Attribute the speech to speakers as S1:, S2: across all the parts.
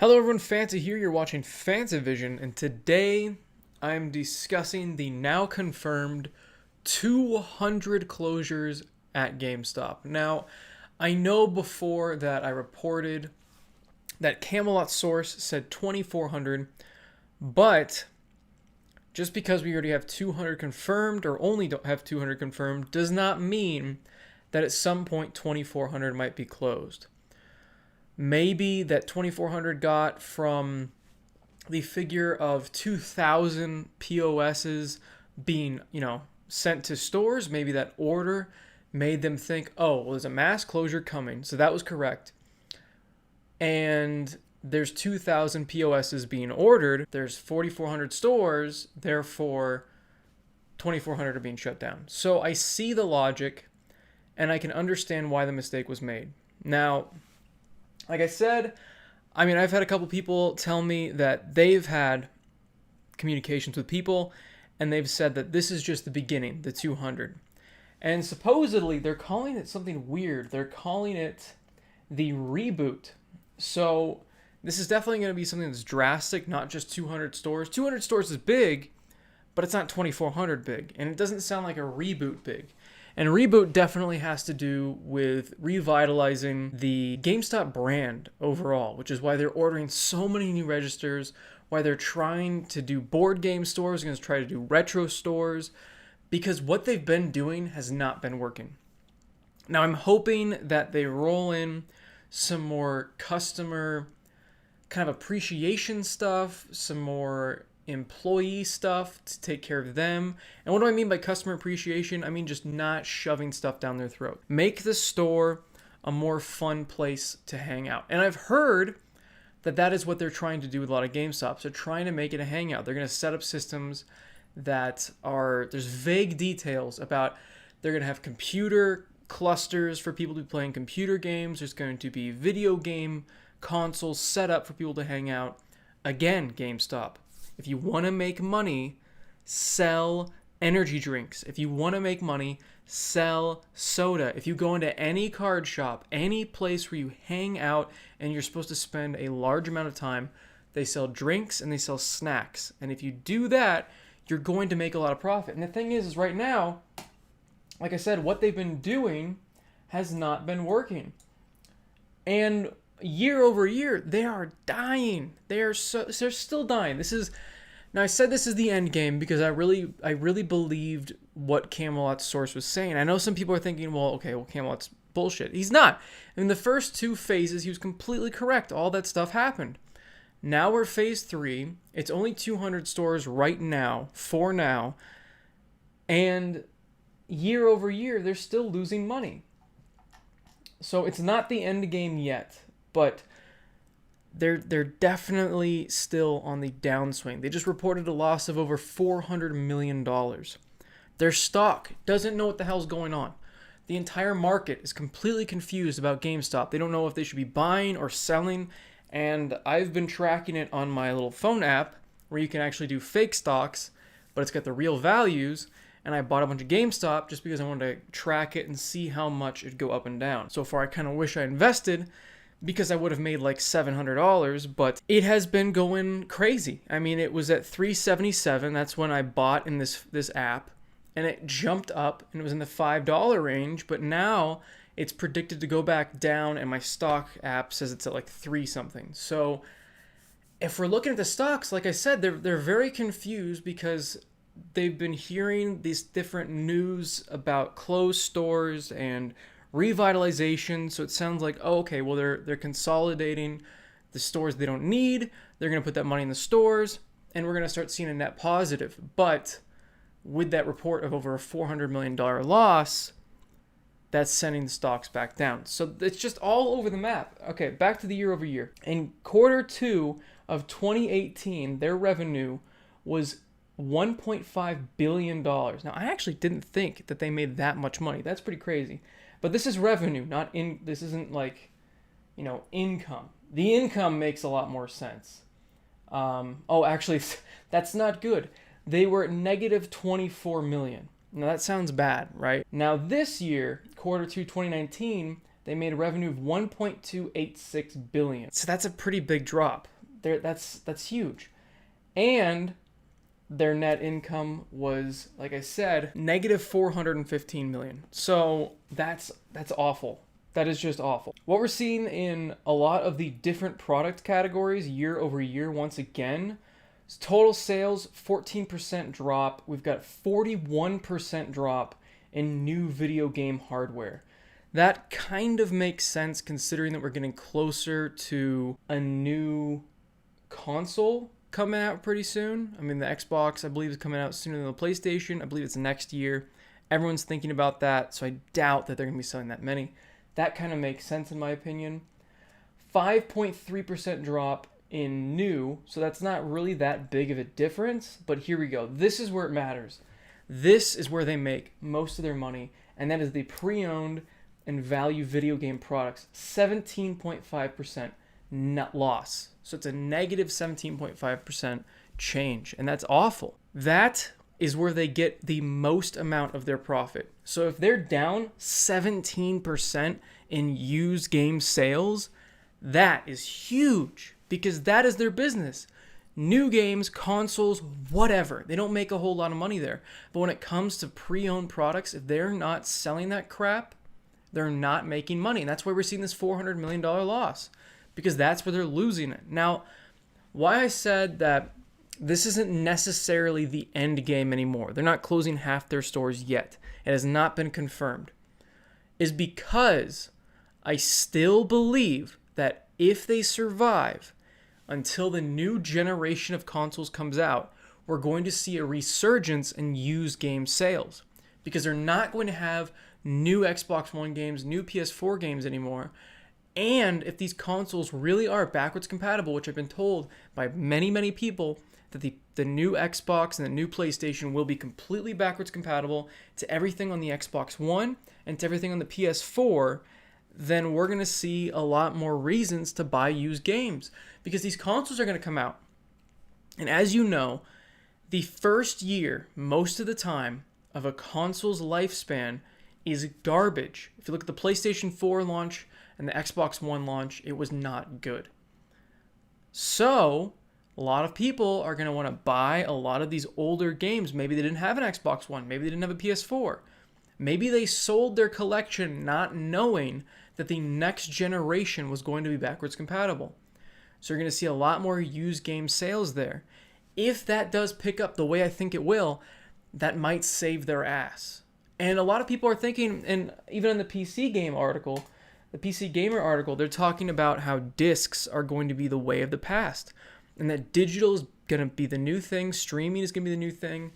S1: Hello everyone, Fanta here. You're watching FANTAVISION, and today I'm discussing the now confirmed 200 closures at GameStop. Now, I know before that I reported that Camelot source said 2,400, but just because we already have 200 confirmed or only don't have 200 confirmed does not mean that at some point 2,400 might be closed. Maybe that 2,400 got from the figure of 2,000 POSs being, sent to stores. Maybe that order made them think, oh, well, there's a mass closure coming. So that was correct. And there's 2,000 POSs being ordered. There's 4,400 stores. Therefore, 2,400 are being shut down. So I see the logic, and I can understand why the mistake was made. Now, like I said, I've had a couple people tell me that they've had communications with people, and they've said that this is just the beginning, the 200. And supposedly, they're calling it something weird. They're calling it the Reboot. So this is definitely going to be something that's drastic, not just 200 stores. 200 stores is big, but it's not 2,400 big. And it doesn't sound like a Reboot big. And Reboot definitely has to do with revitalizing the GameStop brand overall, which is why they're ordering so many new registers, why they're trying to do board game stores, going to try to do retro stores, because what they've been doing has not been working. Now, I'm hoping that they roll in some more customer kind of appreciation stuff, some more employee stuff to take care of them. And what do I mean by customer appreciation? I mean just not shoving stuff down their throat. Make the store a more fun place to hang out. And I've heard that that is what they're trying to do with a lot of GameStops. They're trying to make it a hangout. They're going to set up systems that there's vague details about, they're going to have computer clusters for people to be playing computer games. There's going to be video game consoles set up for people to hang out. Again, GameStop, if you want to make money, sell energy drinks. If you want to make money, sell soda. If you go into any card shop, any place where you hang out and you're supposed to spend a large amount of time, they sell drinks and they sell snacks. And if you do that, you're going to make a lot of profit. And the thing is right now, like I said, what they've been doing has not been working. And year over year, they are dying. They're still dying. Now I said this is the end game because I really believed what Camelot's source was saying. I know some people are thinking, well, Camelot's bullshit. He's not. In the first two phases, he was completely correct. All that stuff happened. Now we're phase 3. It's only 200 stores right now, for now. And year over year, they're still losing money. So it's not the end game yet, but they're definitely still on the downswing. They just reported a loss of over $400 million. Their stock doesn't know what the hell's going on. The entire market is completely confused about GameStop. They don't know if they should be buying or selling, and I've been tracking it on my little phone app where you can actually do fake stocks, but it's got the real values, and I bought a bunch of GameStop just because I wanted to track it and see how much it'd go up and down. So far, I kind of wish I invested, because I would have made like $700, but it has been going crazy. It was at $377. That's when I bought in this app, and it jumped up, and it was in the $5 range, but now it's predicted to go back down, and my stock app says it's at like 3 something. So if we're looking at the stocks, like I said, they're very confused because they've been hearing these different news about closed stores and revitalization. So it sounds like, they're consolidating the stores they don't need. They're going to put that money in the stores, and we're going to start seeing a net positive. But with that report of over a $400 million loss, that's sending the stocks back down. So it's just all over the map. Okay, back to the year over year. In quarter 2 of 2018, their revenue was $1.5 billion. Now, I actually didn't think that they made that much money. That's pretty crazy. But this is revenue, this isn't like, income. The income makes a lot more sense. Actually, that's not good. They were at negative 24 million. Now that sounds bad, right? Now this year, quarter 2 2019, they made a revenue of 1.286 billion. So that's a pretty big drop. That's huge. And their net income was, like I said, negative 415 million. So that's awful. That is just awful. What we're seeing in a lot of the different product categories year over year, once again, is total sales 14% drop. We've got 41% drop in new video game hardware. That kind of makes sense considering that we're getting closer to a new console coming out pretty soon. I mean, the Xbox, I believe, is coming out sooner than the PlayStation. I believe it's next year. Everyone's thinking about that, so I doubt that they're going to be selling that many. That kind of makes sense in my opinion. 5.3% drop in new, so that's not really that big of a difference, but here we go. This is where it matters. This is where they make most of their money, and that is the pre-owned and value video game products. 17.5% net loss. So it's a negative 17.5% change, and that's awful. That is where they get the most amount of their profit. So if they're down 17% in used game sales, that is huge because that is their business. New games, consoles, whatever. They don't make a whole lot of money there. But when it comes to pre-owned products, if they're not selling that crap, they're not making money. And that's why we're seeing this $400 million loss, because that's where they're losing it. Now, why I said that this isn't necessarily the end game anymore, they're not closing half their stores yet, it has not been confirmed, is because I still believe that if they survive until the new generation of consoles comes out, we're going to see a resurgence in used game sales, because they're not going to have new Xbox One games, new PS4 games anymore. And if these consoles really are backwards compatible, which I've been told by many, many people, that the new Xbox and the new PlayStation will be completely backwards compatible to everything on the Xbox One and to everything on the PS4, then we're going to see a lot more reasons to buy used games, because these consoles are going to come out. And as you know, the first year, most of the time, of a console's lifespan is garbage. If you look at the PlayStation 4 launch and the Xbox One launch, it was not good. So a lot of people are going to want to buy a lot of these older games. Maybe they didn't have an Xbox One. Maybe they didn't have a PS4. Maybe they sold their collection not knowing that the next generation was going to be backwards compatible. So you're going to see a lot more used game sales there. If that does pick up the way I think it will, that might save their ass. And a lot of people are thinking, and even in the PC game article, the PC Gamer article, they're talking about how discs are going to be the way of the past, and that digital is going to be the new thing, streaming is going to be the new thing.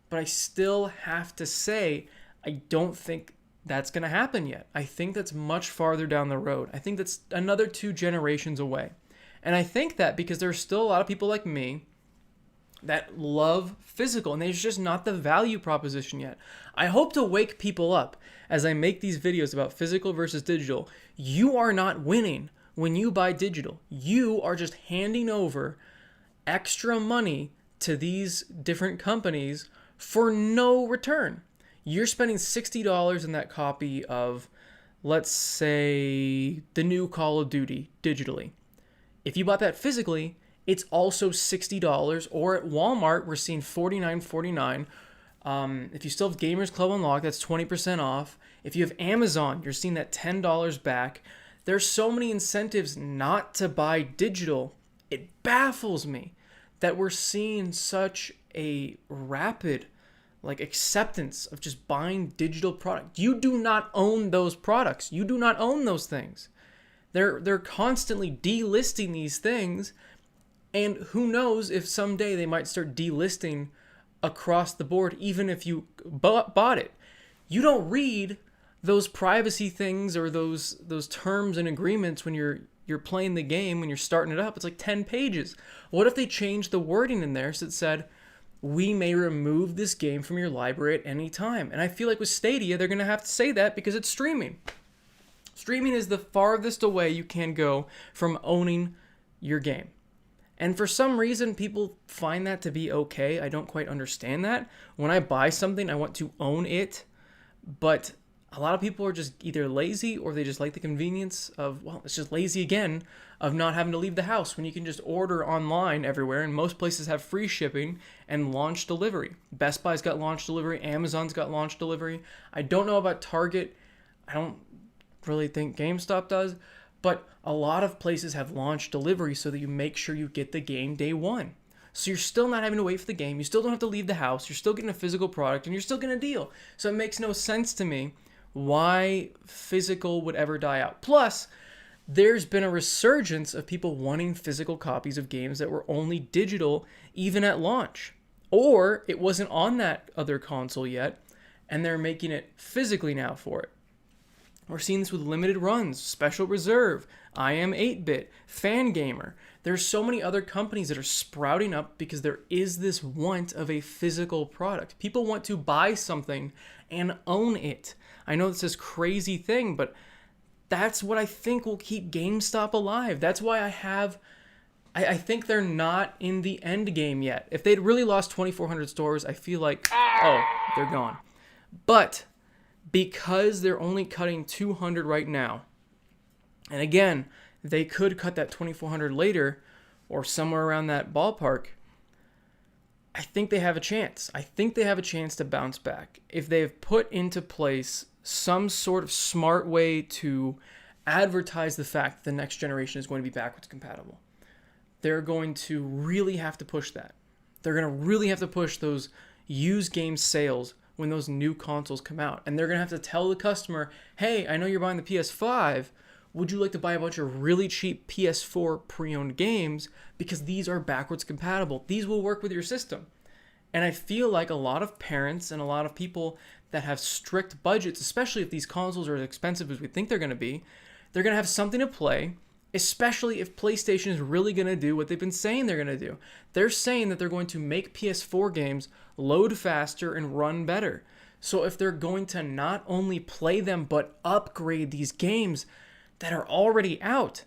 S1: But I still have to say, I don't think that's going to happen yet. I think that's much farther down the road. I think that's another 2 generations away. And I think that because there's still a lot of people like me that love physical, and there's just not the value proposition yet. I hope to wake people up as I make these videos about physical versus digital. You are not winning when you buy digital. You are just handing over extra money to these different companies for no return. You're spending $60 in that copy of, let's say, the new Call of Duty digitally. If you bought that physically, it's also $60, or at Walmart, we're seeing $49.49. If you still have Gamers Club Unlocked, that's 20% off. If you have Amazon, you're seeing that $10 back. There's so many incentives not to buy digital. It baffles me that we're seeing such a rapid acceptance of just buying digital product. You do not own those products. You do not own those things. They're constantly delisting these things. And who knows if someday they might start delisting across the board, even if you bought it. You don't read those privacy things or those terms and agreements when you're playing the game, when you're starting it up. It's like 10 pages. What if they changed the wording in there so it said, we may remove this game from your library at any time? And I feel like with Stadia, they're going to have to say that because it's streaming. Streaming is the farthest away you can go from owning your game. And for some reason, people find that to be okay. I don't quite understand that. When I buy something, I want to own it. But a lot of people are just either lazy or they just like the convenience of, well, it's just lazy again, of not having to leave the house when you can just order online everywhere, and most places have free shipping and launch delivery. Best Buy's got launch delivery, Amazon's got launch delivery. I don't know about Target. I don't really think GameStop does, but a lot of places have launch delivery so that you make sure you get the game day one. So you're still not having to wait for the game. You still don't have to leave the house. You're still getting a physical product, and you're still getting a deal. So it makes no sense to me why physical would ever die out. Plus, there's been a resurgence of people wanting physical copies of games that were only digital even at launch. Or it wasn't on that other console yet, and they're making it physically now for it. We're seeing this with limited runs, Special Reserve, I Am 8-Bit, Fangamer. There's so many other companies that are sprouting up because there is this want of a physical product. People want to buy something and own it. I know it's this crazy thing, but that's what I think will keep GameStop alive. That's why I think they're not in the end game yet. If they'd really lost 2,400 stores, I feel like, oh, they're gone. But because they're only cutting 200 right now, and again, they could cut that 2,400 later or somewhere around that ballpark, I think they have a chance. I think they have a chance to bounce back if they've put into place some sort of smart way to advertise the fact that the next generation is going to be backwards compatible. They're going to really have to push that. They're going to really have to push those used game sales when those new consoles come out. And they're going to have to tell the customer, hey, I know you're buying the PS5. Would you like to buy a bunch of really cheap PS4 pre-owned games? Because these are backwards compatible. These will work with your system. And I feel like a lot of parents and a lot of people that have strict budgets, especially if these consoles are as expensive as we think they're going to be, they're going to have something to play, especially if PlayStation is really going to do what they've been saying they're going to do. They're saying that they're going to make PS4 games load faster and run better. So if they're going to not only play them, but upgrade these games that are already out,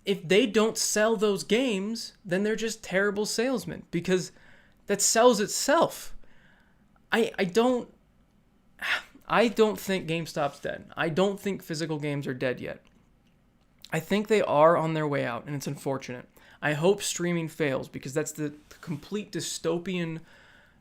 S1: if they don't sell those games, then they're just terrible salesmen, because that sells itself. I don't think GameStop's dead. I don't think physical games are dead yet. I think they are on their way out, and it's unfortunate. I hope streaming fails, because that's the complete dystopian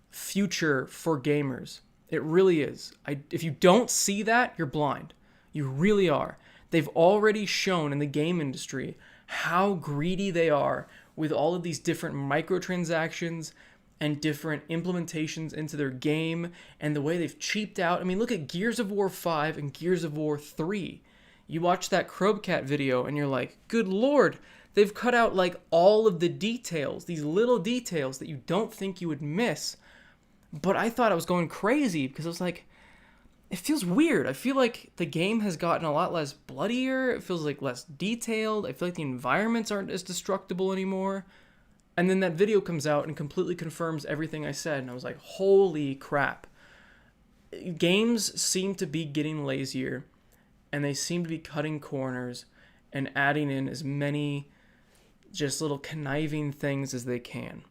S1: future for gamers. It really is. If you don't see that, you're blind. You really are. They've already shown in the game industry how greedy they are with all of these different microtransactions and different implementations into their game, and the way they've cheaped out. I mean, look at Gears of War 5 and Gears of War 3. You watch that Krobcat video and you're like, good Lord, they've cut out like all of the details, these little details that you don't think you would miss. But I thought I was going crazy because I was like, it feels weird. I feel like the game has gotten a lot less bloodier. It feels like less detailed. I feel like the environments aren't as destructible anymore. And then that video comes out and completely confirms everything I said. And I was like, holy crap. Games seem to be getting lazier, and they seem to be cutting corners and adding in as many just little conniving things as they can.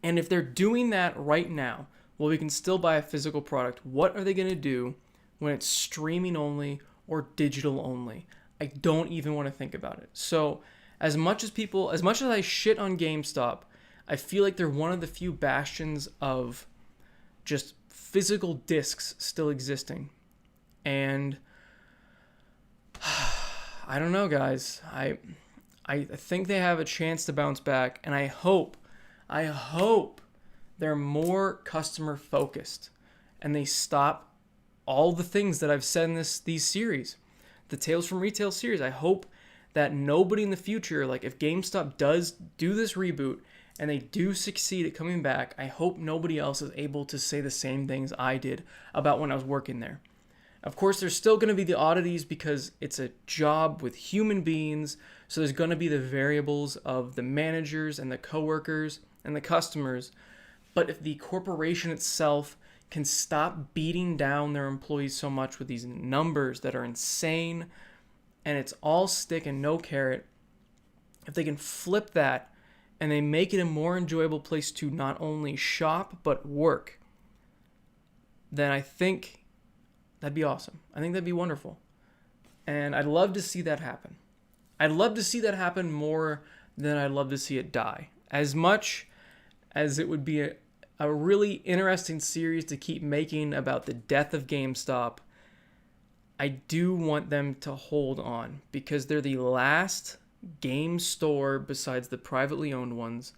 S1: And if they're doing that right now, well, we can still buy a physical product. What are they going to do when it's streaming only or digital only? I don't even want to think about it. So as much as I shit on GameStop, I feel like they're one of the few bastions of just physical discs still existing. And I don't know, guys. I think they have a chance to bounce back, and I hope they're more customer focused and they stop all the things that I've said in these series, the Tales from Retail series. I hope that nobody in the future, like if GameStop does do this reboot and they do succeed at coming back, I hope nobody else is able to say the same things I did about when I was working there. Of course, there's still going to be the oddities because it's a job with human beings, so there's going to be the variables of the managers and the coworkers and the customers. But if the corporation itself can stop beating down their employees so much with these numbers that are insane, and it's all stick and no carrot, if they can flip that and they make it a more enjoyable place to not only shop but work, then I think That'd be awesome. I think that'd be wonderful. And I'd love to see that happen. I'd love to see that happen more than I'd love to see it die. As much as it would be a really interesting series to keep making about the death of GameStop, I do want them to hold on because they're the last game store besides the privately owned ones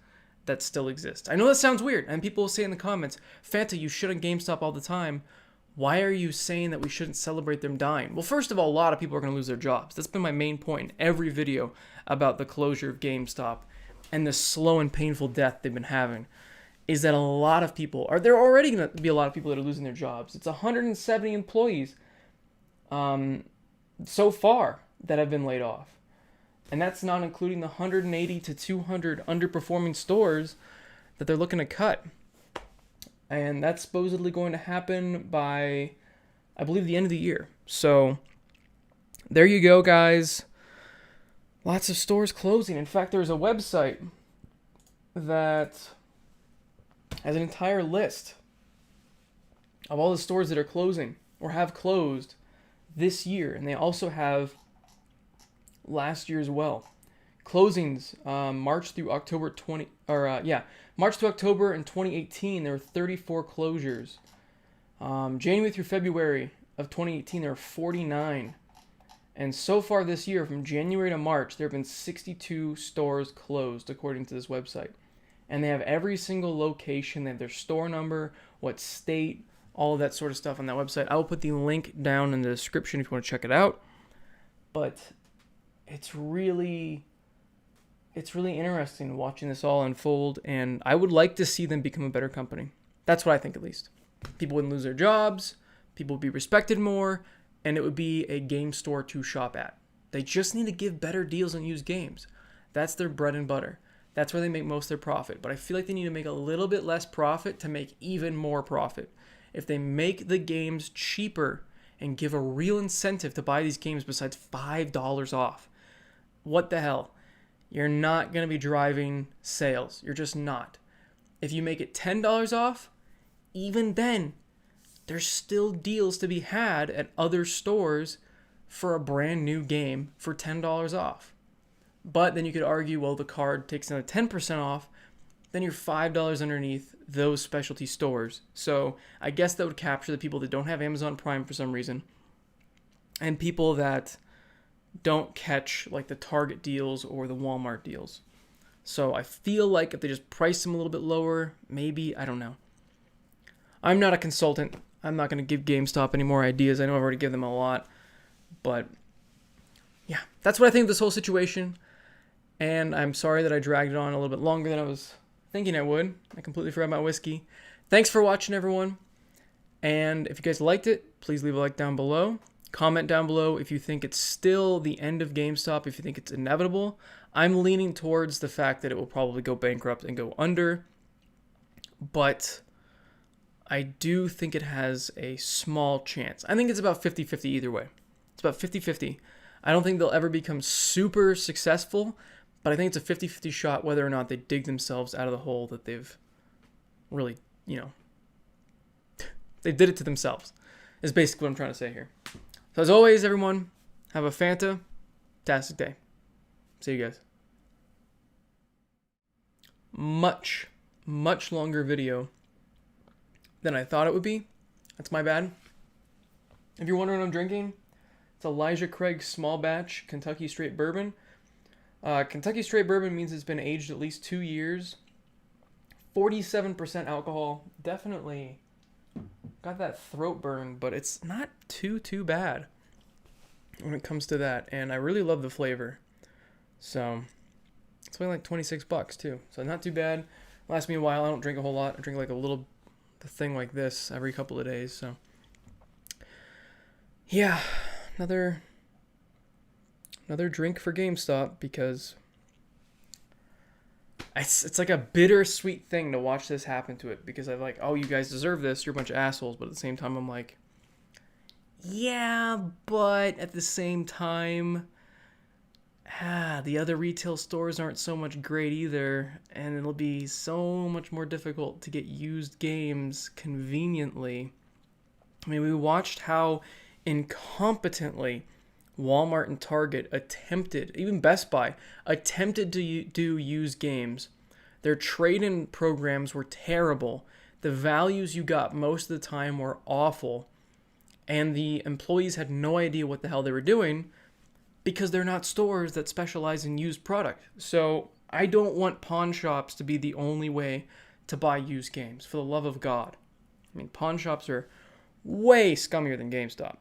S1: that still exist. I know that sounds weird, and people will say in the comments, Fanta, you shouldn't GameStop all the time. Why are you saying that we shouldn't celebrate them dying? Well, first of all, a lot of people are going to lose their jobs. That's been my main point in every video about the closure of GameStop and the slow and painful death they've been having, is that a lot of people there are already going to be a lot of people that are losing their jobs. It's 170 employees so far that have been laid off. And that's not including the 180 to 200 underperforming stores that they're looking to cut. And that's supposedly going to happen by, I believe, the end of the year. So there you go, guys. Lots of stores closing. In fact, there's a website that has an entire list of all the stores that are closing or have closed this year. And they also have last year as well. Closings, March through October March to October in 2018, there were 34 closures. January through February of 2018, there were 49. And so far this year, from January to March, there have been 62 stores closed, according to this website. And they have every single location, they have their store number, what state, all of that sort of stuff on that website. I will put the link down in the description if you want to check it out. But it's really interesting watching this all unfold, and I would like to see them become a better company. That's what I think, at least. People wouldn't lose their jobs, people would be respected more, and it would be a game store to shop at. They just need to give better deals on used games. That's their bread and butter. That's where they make most of their profit. But I feel like they need to make a little bit less profit to make even more profit. If they make the games cheaper and give a real incentive to buy these games besides $5 off, what the hell? You're not going to be driving sales. You're just not. If you make it $10 off, even then, there's still deals to be had at other stores for a brand new game for $10 off. But then you could argue, well, the card takes another 10% off, then you're $5 underneath those specialty stores. So I guess that would capture the people that don't have Amazon Prime for some reason, and people that don't catch like the Target deals or the Walmart deals. So I feel like if they just price them a little bit lower, maybe, I don't know. I'm not a consultant. I'm not going to give GameStop any more ideas. I know I've already given them a lot. But yeah, that's what I think of this whole situation. And I'm sorry that I dragged it on a little bit longer than I was thinking I would. I completely forgot about whiskey. Thanks for watching, everyone. And if you guys liked it, please leave a like down below. Comment down below if you think it's still the end of GameStop, if you think it's inevitable. I'm leaning towards the fact that it will probably go bankrupt and go under. But I do think it has a small chance. I think it's about 50-50 either way. It's about 50-50. I don't think they'll ever become super successful, but I think it's a 50-50 shot whether or not they dig themselves out of the hole that they've really, they did it to themselves, is basically what I'm trying to say here. So as always, everyone, have a fantastic day. See you guys. Much longer video than I thought it would be. That's my bad. If you're wondering what I'm drinking, it's Elijah Craig Small Batch Kentucky Straight Bourbon. Kentucky Straight Bourbon means it's been aged at least 2 years. 47% alcohol. Definitely got that throat burn, but it's not too bad when it comes to that. And I really love the flavor. So it's only like $26 too. So not too bad. Lasts me a while. I don't drink a whole lot. I drink like a thing like this every couple of days. So yeah, another drink for GameStop, because it's like a bittersweet thing to watch this happen to it, because I'm like, oh, you guys deserve this, you're a bunch of assholes, but at the same time I'm like, yeah, but at the same time, the other retail stores aren't so much great either, and it'll be so much more difficult to get used games conveniently I mean, we watched how incompetently Walmart and Target attempted, even Best Buy, attempted to do used games. Their trade-in programs were terrible. The values you got most of the time were awful. And the employees had no idea what the hell they were doing because they're not stores that specialize in used product. So I don't want pawn shops to be the only way to buy used games, for the love of God. I mean, pawn shops are way scummier than GameStop.